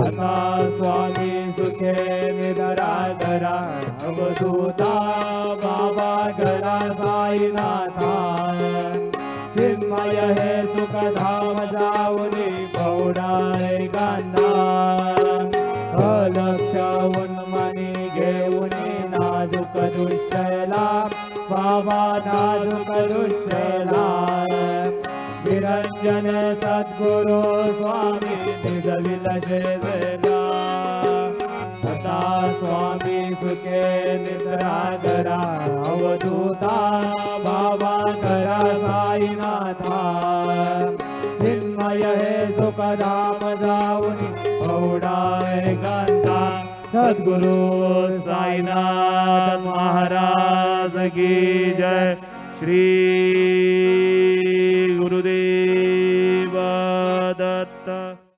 आता स्वामी सुखे निधराधरा अवधूता बाबा घरा साईनाथा चिन्मय हे सुखधाम जाऊनी पौडाय गांधा अलक्ष उन्मनी घेऊनी नाजुक दुश्शला बाबा नाजुक दुश्शला निरंजन सद्गुरु स्वामी निजविल शेजला आता स्वामी सुखे निद्राधरा अवधूता बाबा करा साईनाथा चिन्मय हे सुखधाम जाऊनी पौडाय गांधा सद्गुरु साईनाथ महाराज की जय। श्री